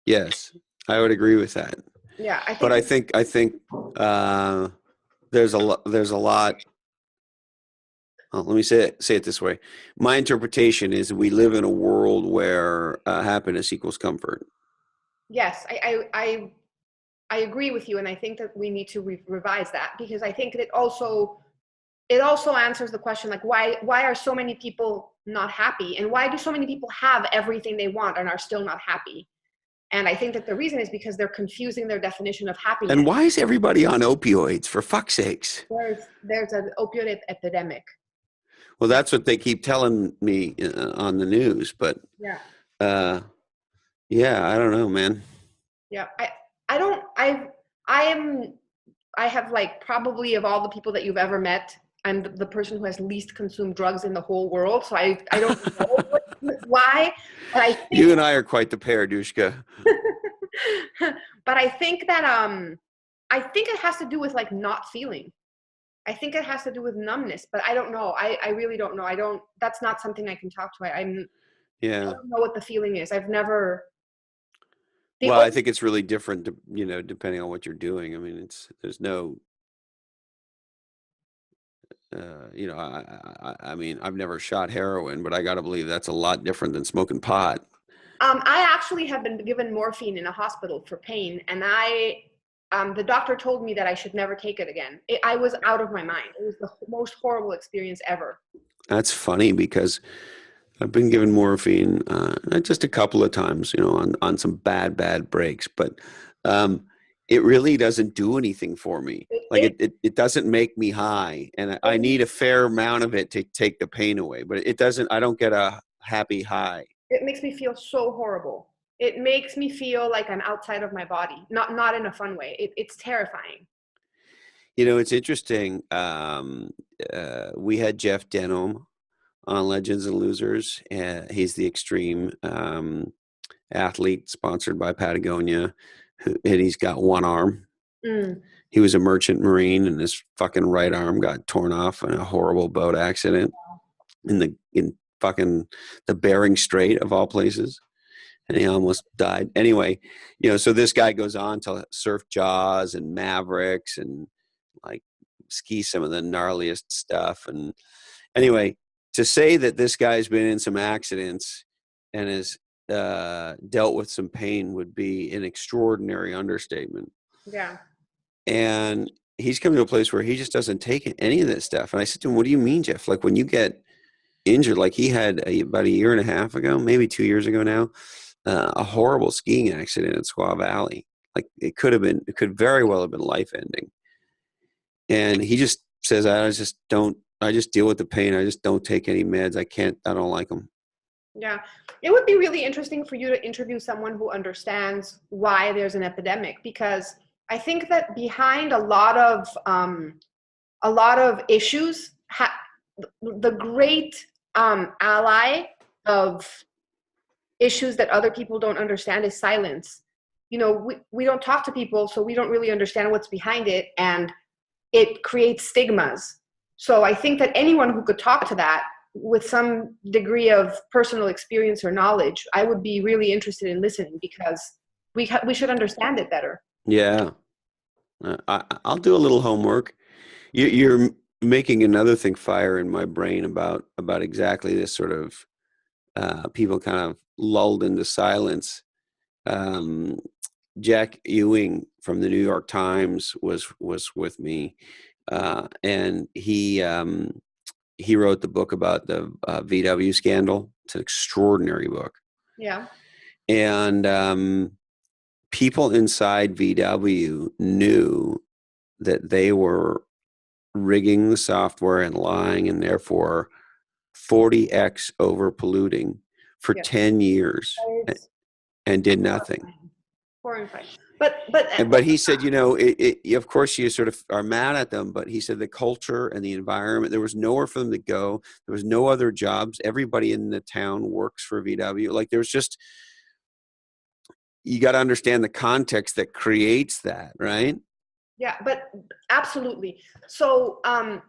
Yes, I would agree with that. Yeah, But I think there's a lot. Well, let me say it this way. My interpretation is we live in a world where happiness equals comfort. yes, I agree with you, and I think that we need to revise that, because I think it also answers the question, like, why are so many people not happy, and why do so many people have everything they want and are still not happy? And I think that the reason is because they're confusing their definition of happiness. And why is everybody on opioids, for fuck's sakes? There's an opioid epidemic. Well, that's what they keep telling me on the news, but Yeah. Yeah, I don't know, man. Yeah, I have, like, probably of all the people that you've ever met, I'm the person who has least consumed drugs in the whole world. So I don't know why, but I think You and I are quite the pair, Dushka. but I think that I think it has to do with, like, not feeling. I think it has to do with numbness, but I don't know. I really don't know. That's not something I can talk to. I Yeah. don't know what the feeling is. I've never. Well, I think it's really different, depending on what you're doing. I mean, there's no, I mean, I've never shot heroin, but I got to believe that's a lot different than smoking pot. I actually have been given morphine in a hospital for pain, and the doctor told me that I should never take it again. I was out of my mind. It was the most horrible experience ever. That's funny because I've been given morphine, not just a couple of times, on some bad breaks, but it really doesn't do anything for me. Like it doesn't make me high, and I need a fair amount of it to take the pain away, but it doesn't, I don't get a happy high. It makes me feel so horrible. It makes me feel like I'm outside of my body, not in a fun way. It's terrifying. It's interesting. We had Jeff Denham on Legends and Losers. He's the extreme athlete sponsored by Patagonia, and he's got one arm. Mm. He was a merchant marine, and his fucking right arm got torn off in a horrible boat accident in fucking the Bering Strait of all places, and he almost died. Anyway, so this guy goes on to surf Jaws and Mavericks and, like, ski some of the gnarliest stuff. And anyway, to say that this guy's been in some accidents and has dealt with some pain would be an extraordinary understatement. Yeah. And he's come to a place where he just doesn't take any of this stuff. And I said to him, what do you mean, Jeff? Like, when you get injured, like he had about a year and a half ago, maybe 2 years ago now, a horrible skiing accident at Squaw Valley. Like, it could very well have been life ending. And he just says, I just deal with the pain. I just don't take any meds. I don't like them. Yeah. It would be really interesting for you to interview someone who understands why there's an epidemic, because I think that behind a lot of issues, the great ally of issues that other people don't understand is silence. We don't talk to people, so we don't really understand what's behind it, and it creates stigmas. So I think that anyone who could talk to that with some degree of personal experience or knowledge, I would be really interested in listening, because we should understand it better. Yeah. I'll do a little homework. You're making another thing fire in my brain about exactly this sort of people kind of lulled into silence. Jack Ewing from the New York Times was with me, and he wrote the book about the VW scandal. It's an extraordinary book. Yeah. And people inside VW knew that they were rigging the software and lying, and therefore 40x over polluting for Yeah. 10 years and did nothing. Horrifying. But he said, of course you sort of are mad at them, but he said the culture and the environment, there was nowhere for them to go. There was no other jobs. Everybody in the town works for VW. Like there's just, you got to understand the context that creates that, right? Yeah, but absolutely. So I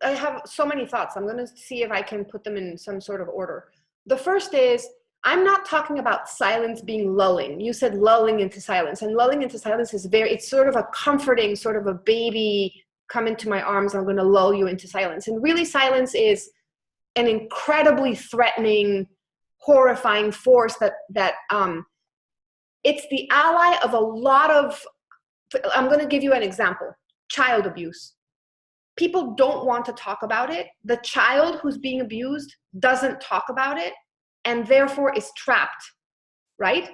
have so many thoughts. I'm going to see if I can put them in some sort of order. The first is, I'm not talking about silence being lulling. You said lulling into silence, and lulling into silence is it's sort of a comforting, sort of a baby, come into my arms, I'm going to lull you into silence. And really silence is an incredibly threatening, horrifying force that it's the ally of a lot of, I'm going to give you an example, child abuse. People don't want to talk about it. The child who's being abused doesn't talk about it and therefore is trapped, right?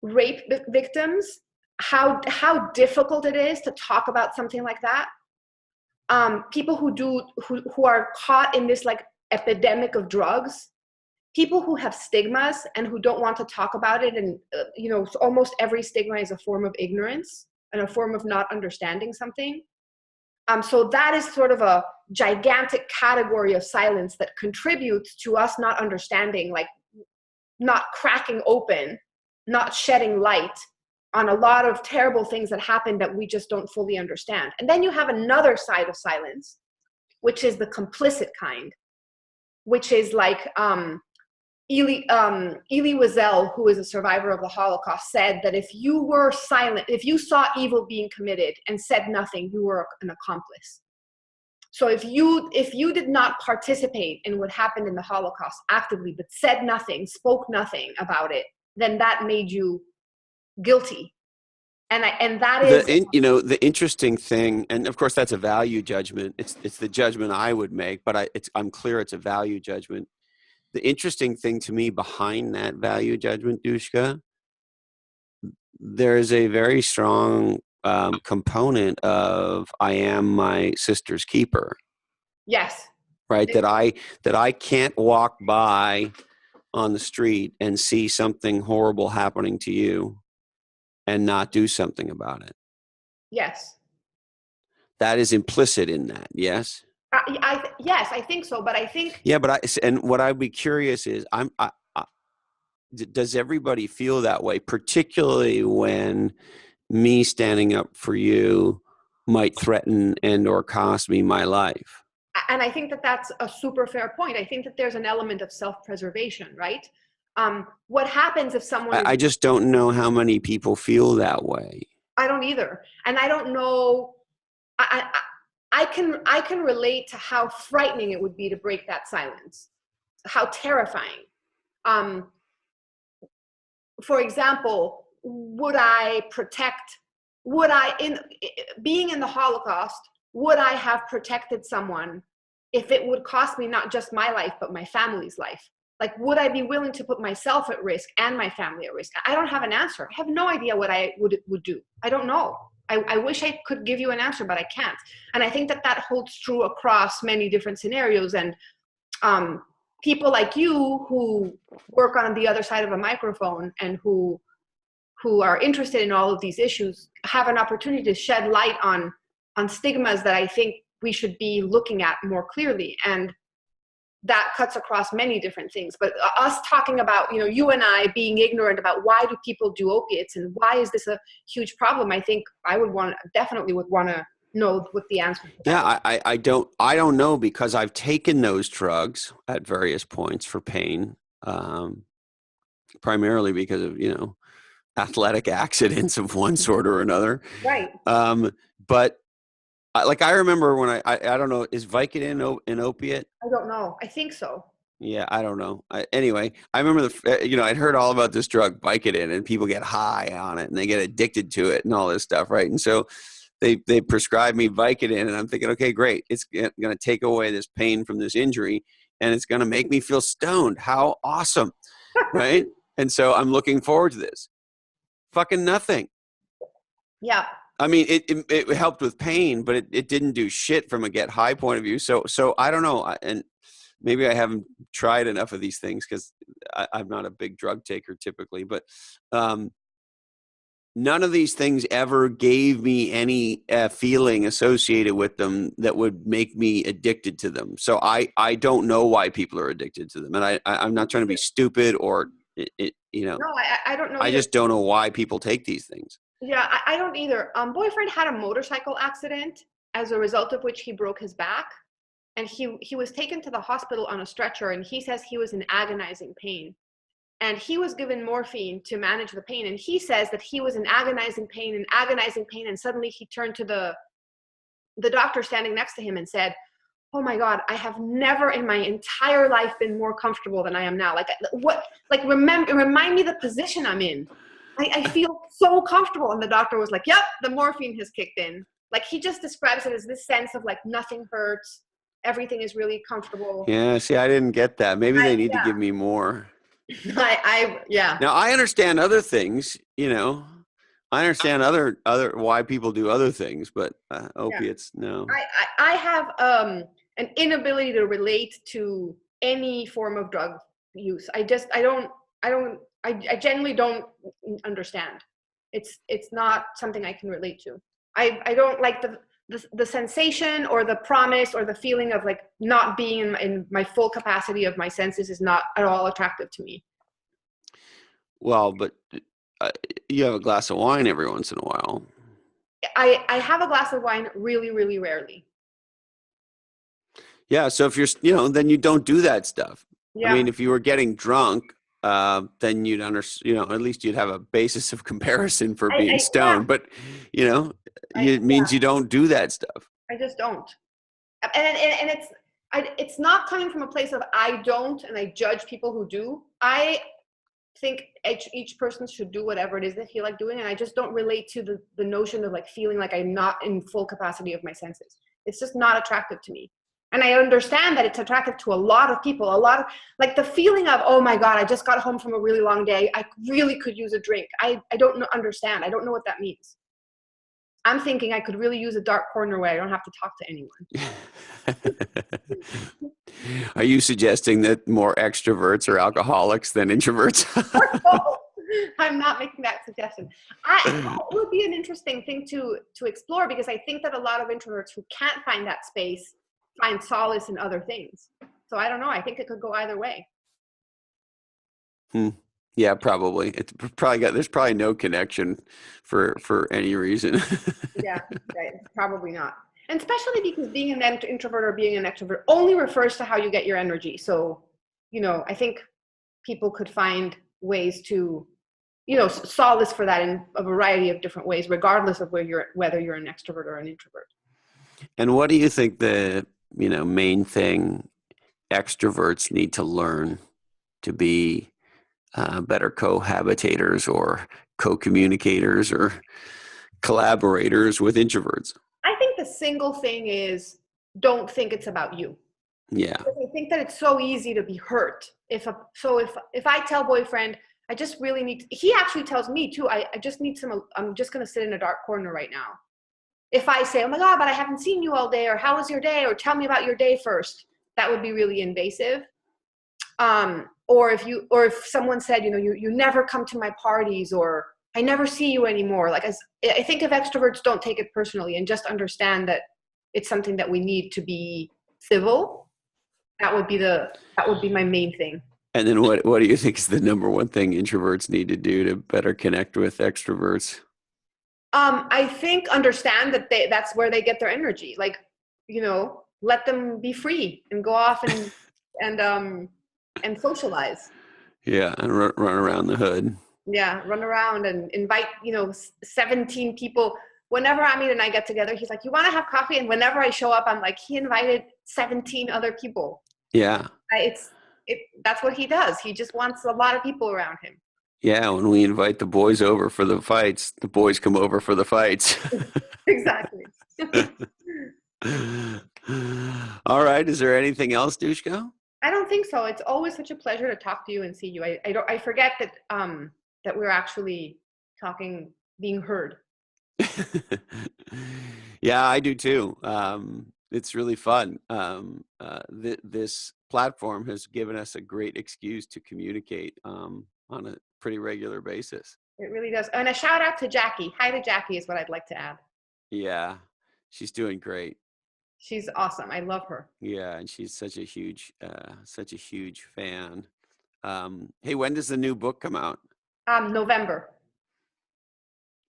Rape victims, how difficult it is to talk about something like that. People who are caught in this like epidemic of drugs, people who have stigmas and who don't want to talk about it. And, almost every stigma is a form of ignorance and a form of not understanding something. So that is sort of a gigantic category of silence that contributes to us not understanding, like not cracking open, not shedding light on a lot of terrible things that happen that we just don't fully understand. And then you have another side of silence, which is the complicit kind, which is like Elie Wiesel, who is a survivor of the Holocaust, said that if you were silent, if you saw evil being committed and said nothing, you were an accomplice. So if you did not participate in what happened in the Holocaust actively, but said nothing, spoke nothing about it, then that made you guilty. And that is the interesting thing, and of course that's a value judgment. It's the judgment I would make, but I'm clear it's a value judgment. The interesting thing to me behind that value judgment, Dushka, there's a very strong component of I am my sister's keeper. Yes. Right. That I can't walk by on the street and see something horrible happening to you and not do something about it. Yes. That is implicit in that. Yes. Yes, I think so. But I think. Yeah. And what I'd be curious is does everybody feel that way, particularly when me standing up for you might threaten and or cost me my life? And I think that that's a super fair point. I think that there's an element of self-preservation, right? What happens if someone... I just don't know how many people feel that way. I don't either. And I don't know... I can relate to how frightening it would be to break that silence. How terrifying. For example, being in the Holocaust, would I have protected someone if it would cost me not just my life, but my family's life? Like, would I be willing to put myself at risk and my family at risk? I don't have an answer. I have no idea what I would do. I don't know. I wish I could give you an answer, but I can't. And I think that holds true across many different scenarios. And people like you who work on the other side of a microphone and who are interested in all of these issues have an opportunity to shed light on stigmas that I think we should be looking at more clearly. And that cuts across many different things. But us talking about, you and I being ignorant about why do people do opiates and why is this a huge problem, I think I definitely would want to know what the answer is. Yeah, I don't know, because I've taken those drugs at various points for pain, primarily because of, athletic accidents of one sort or another. Right. But I remember when I don't know, is Vicodin an opiate? I don't know. I think so. Yeah, I don't know. Anyway, I remember I'd heard all about this drug Vicodin, and people get high on it and they get addicted to it and all this stuff, right? And so they prescribed me Vicodin, and I'm thinking, okay, great, it's going to take away this pain from this injury, and it's going to make me feel stoned. How awesome, right? And so I'm looking forward to this. fucking nothing. Yeah. I mean, it helped with pain, but it didn't do shit from a get high point of view. So I don't know. And maybe I haven't tried enough of these things because I'm not a big drug taker typically, but none of these things ever gave me any feeling associated with them that would make me addicted to them. So I don't know why people are addicted to them. And I'm not trying to be stupid or, No, I don't know I either. just don't know why people take these things. Yeah, I don't either. Boyfriend had a motorcycle accident as a result of which he broke his back, and he was taken to the hospital on a stretcher, and he says he was in agonizing pain. And he was given morphine to manage the pain, and he says that he was in agonizing pain, and suddenly he turned to the doctor standing next to him and said, "Oh my God, I have never in my entire life been more comfortable than I am now. Like what? Like remind me the position I'm in. I feel so comfortable." And the doctor was like, "Yep, the morphine has kicked in." Like he just describes it as this sense of like nothing hurts, everything is really comfortable. Yeah, see, I didn't get that. Maybe they need to Yeah. give me more. Yeah. Now I understand other things, I understand other why people do other things, but Yeah. opiates, no. I have an inability to relate to any form of drug use. I genuinely don't understand. It's not something I can relate to. I don't like the sensation or the promise or the feeling of like not being in my full capacity of my senses is not at all attractive to me. Well, but you have a glass of wine every once in a while. I have a glass of wine really, really rarely. Yeah, so if you're, then you don't do that stuff. I Yeah. mean, if you were getting drunk, then you'd at least you'd have a basis of comparison for being Yeah. stoned. But, it means you don't do that stuff. I just don't. And it's not coming from a place of I don't and I judge people who do. I think each person should do whatever it is they feel like doing, and I just don't relate to the notion of like feeling like I'm not in full capacity of my senses. It's just not attractive to me. And I understand that it's attractive to a lot of people. A lot of like the feeling of, oh my God, I just got home from a really long day, I really could use a drink. I don't understand. I don't know what that means. I'm thinking I could really use a dark corner where I don't have to talk to anyone. Are you suggesting that more extroverts are alcoholics than introverts? I'm not making that suggestion. That would be an interesting thing to explore, because I think that a lot of introverts who can't find that space find solace in other things. So I don't know. I think it could go either way. Yeah, probably. There's probably no connection for any reason. Yeah, right. Probably not. And especially because being an introvert or being an extrovert only refers to how you get your energy. So, I think people could find ways to, solace for that in a variety of different ways, regardless of whether you're an extrovert or an introvert. And what do you think the, main thing extroverts need to learn to be better cohabitators or co-communicators or collaborators with introverts? I think the single thing is don't think it's about you. Yeah. Because I think that it's so easy to be hurt. If I tell boyfriend, I just really need, he actually tells me too, I just need I'm just going to sit in a dark corner right now. If I say, oh my God, but I haven't seen you all day, or how was your day, or tell me about your day first, that would be really invasive. Or if someone said, you never come to my parties, or I never see you anymore. Like, I think if extroverts don't take it personally and just understand that it's something that we need to be civil, that would be my main thing. And then what do you think is the number one thing introverts need to do to better connect with extroverts? I think understand that that's where they get their energy. Like, let them be free and go off and socialize. Yeah, and run around the hood. Yeah, run around and invite, 17 people. Whenever Amit and I get together, he's like, you want to have coffee? And whenever I show up, I'm like, he invited 17 other people. Yeah. That's what he does. He just wants a lot of people around him. Yeah, when we invite the boys over for the fights, the boys come over for the fights. Exactly. All right. Is there anything else, Dushka? I don't think so. It's always such a pleasure to talk to you and see you. I forget that that we're actually talking, being heard. Yeah, I do too. It's really fun. This platform has given us a great excuse to communicate on a pretty regular basis. It really does. And a shout out to Jackie. Hi to Jackie is what I'd like to add. Yeah, she's doing great. She's awesome. I love her. Yeah, and she's such a huge fan. Hey, when does the new book come out? November.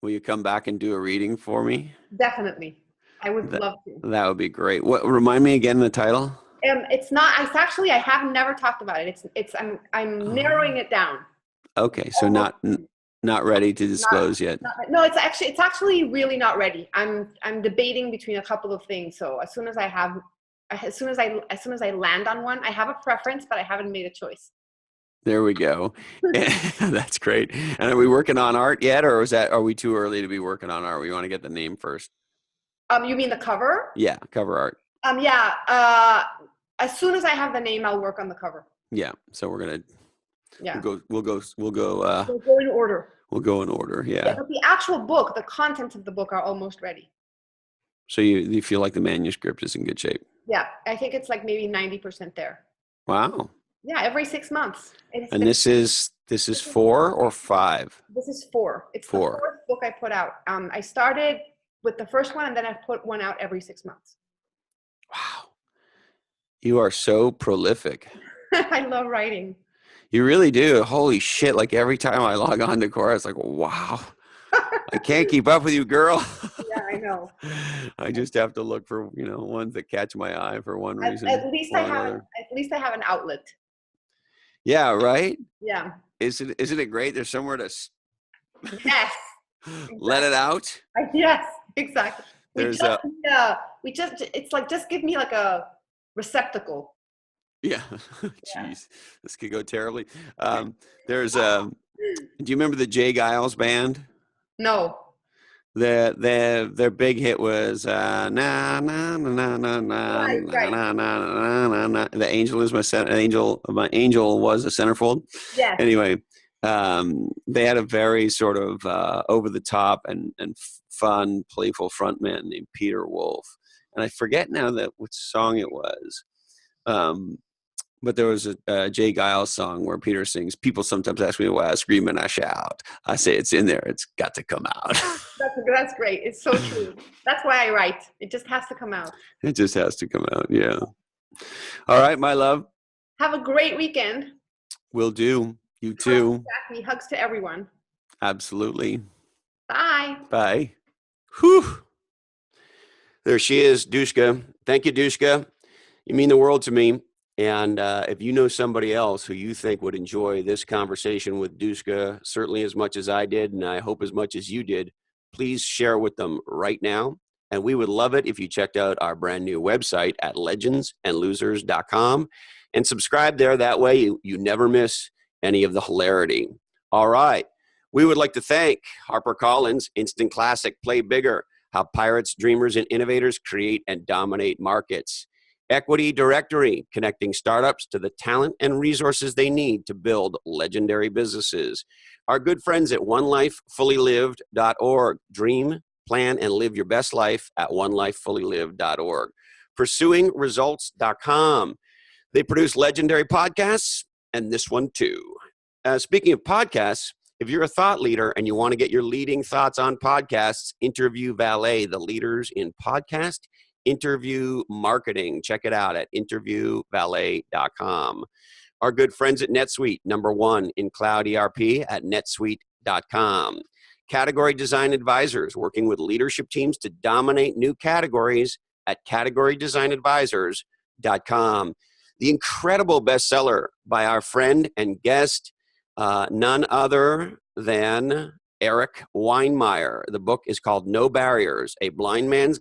Will you come back and do a reading for me? Definitely. I would love to. That would be great. What, remind me again the title? It's not, it's actually, I have never talked about it. I'm narrowing it down. Okay. So not ready to disclose yet. No, it's actually really not ready. I'm debating between a couple of things. So as soon as I land on one, I have a preference, but I haven't made a choice. There we go. That's great. And are we working on art yet, or are we too early to be working on art? We want to get the name first. You mean the cover? Yeah, cover art. Yeah. As soon as I have the name, I'll work on the cover. Yeah. So we're gonna. Yeah. We'll go in order. We'll go in order. Yeah. But the actual book, the contents of the book are almost ready. So you feel like the manuscript is in good shape? Yeah, I think it's like maybe 90% there. Wow. Yeah, every 6 months. And this is 4 or 5? This is 4. It's 4. The fourth book I put out. I started with the first one, and then I put one out every 6 months. Wow. You are so prolific. I love writing. You really do. Holy shit. Like every time I log on to Quora, it's like, wow, I can't keep up with you, girl. Yeah, I know. I just have to look for, ones that catch my eye for one reason. At least I have an outlet. Yeah, right? Yeah. Isn't it great? There's somewhere to yes. let it out. Yes, exactly. There's it's like, just give me like a receptacle. Yeah. Jeez, this could go terribly. Do you remember the Jay Giles band? No. Their big hit was na na na na na na na na na. The angel is my angel was a centerfold. Yes. Anyway, they had a very sort of over the top and fun, playful frontman named Peter Wolf, and I forget now which song it was. But there was a Jay Giles song where Peter sings, "People sometimes ask me why I scream and I shout. I say it's in there. It's got to come out." That's great. It's so true. That's why I write. It just has to come out. It just has to come out. Yeah. All right, my love. Have a great weekend. Will do. You too. Exactly. Hugs to everyone. Absolutely. Bye. Bye. Whew. There she is, Dushka. Thank you, Dushka. You mean the world to me. And if you know somebody else who you think would enjoy this conversation with Dushka, certainly as much as I did, and I hope as much as you did, please share with them right now. And we would love it if you checked out our brand new website at legendsandlosers.com and subscribe there. That way you never miss any of the hilarity. All right. We would like to thank HarperCollins, Instant Classic, Play Bigger, How Pirates, Dreamers, and Innovators Create and Dominate Markets. Equity Directory, connecting startups to the talent and resources they need to build legendary businesses. Our good friends at onelifefullylived.org. Dream, plan, and live your best life at onelifefullylived.org. Pursuingresults.com. They produce legendary podcasts, and this one too. Speaking of podcasts, if you're a thought leader and you want to get your leading thoughts on podcasts, Interview Valet, the leaders in podcast interview marketing. Check it out at interviewvalet.com. Our good friends at NetSuite, #1 in cloud ERP at netsuite.com. Category Design Advisors, working with leadership teams to dominate new categories at categorydesignadvisors.com. The incredible bestseller by our friend and guest, none other than Eric Weinmeier. The book is called No Barriers, a blind man's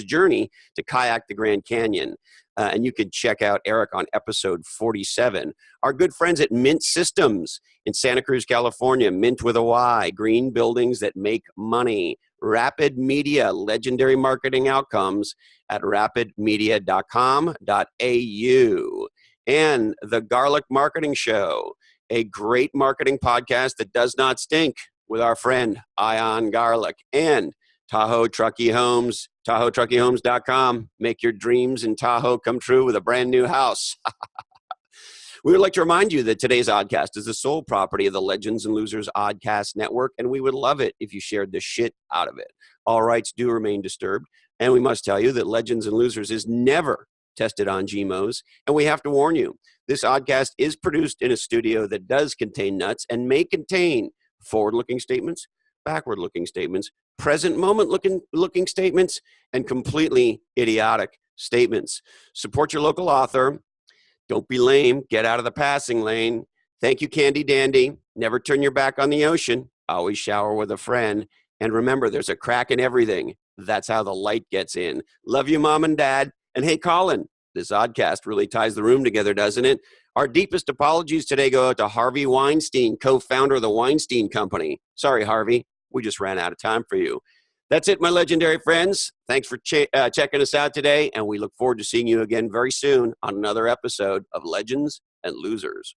journey to kayak the Grand Canyon. And you can check out Eric on episode 47. Our good friends at Mint Systems in Santa Cruz, California, Mint with a Y, green buildings that make money. Rapid Media, legendary marketing outcomes at rapidmedia.com.au. And the Garlic Marketing Show a great marketing podcast that does not stink with our friend Ion Garlic and Tahoe Truckee Homes, TahoeTruckeeHomes.com. Make your dreams in Tahoe come true with a brand new house. We would like to remind you that today's Oddcast is the sole property of the Legends and Losers Oddcast Network, and we would love it if you shared the shit out of it. All rights do remain disturbed, and we must tell you that Legends and Losers is never tested on GMOs, and we have to warn you, this Oddcast is produced in a studio that does contain nuts and may contain forward-looking statements, backward-looking statements, present moment-looking statements, and completely idiotic statements. Support your local author. Don't be lame. Get out of the passing lane. Thank you, Candy Dandy. Never turn your back on the ocean. Always shower with a friend. And remember, there's a crack in everything. That's how the light gets in. Love you, Mom and Dad. And hey, Colin, this Oddcast really ties the room together, doesn't it? Our deepest apologies today go out to Harvey Weinstein, co-founder of the Weinstein Company. Sorry, Harvey. We just ran out of time for you. That's it, my legendary friends. Thanks for checking us out today, and we look forward to seeing you again very soon on another episode of Legends and Losers.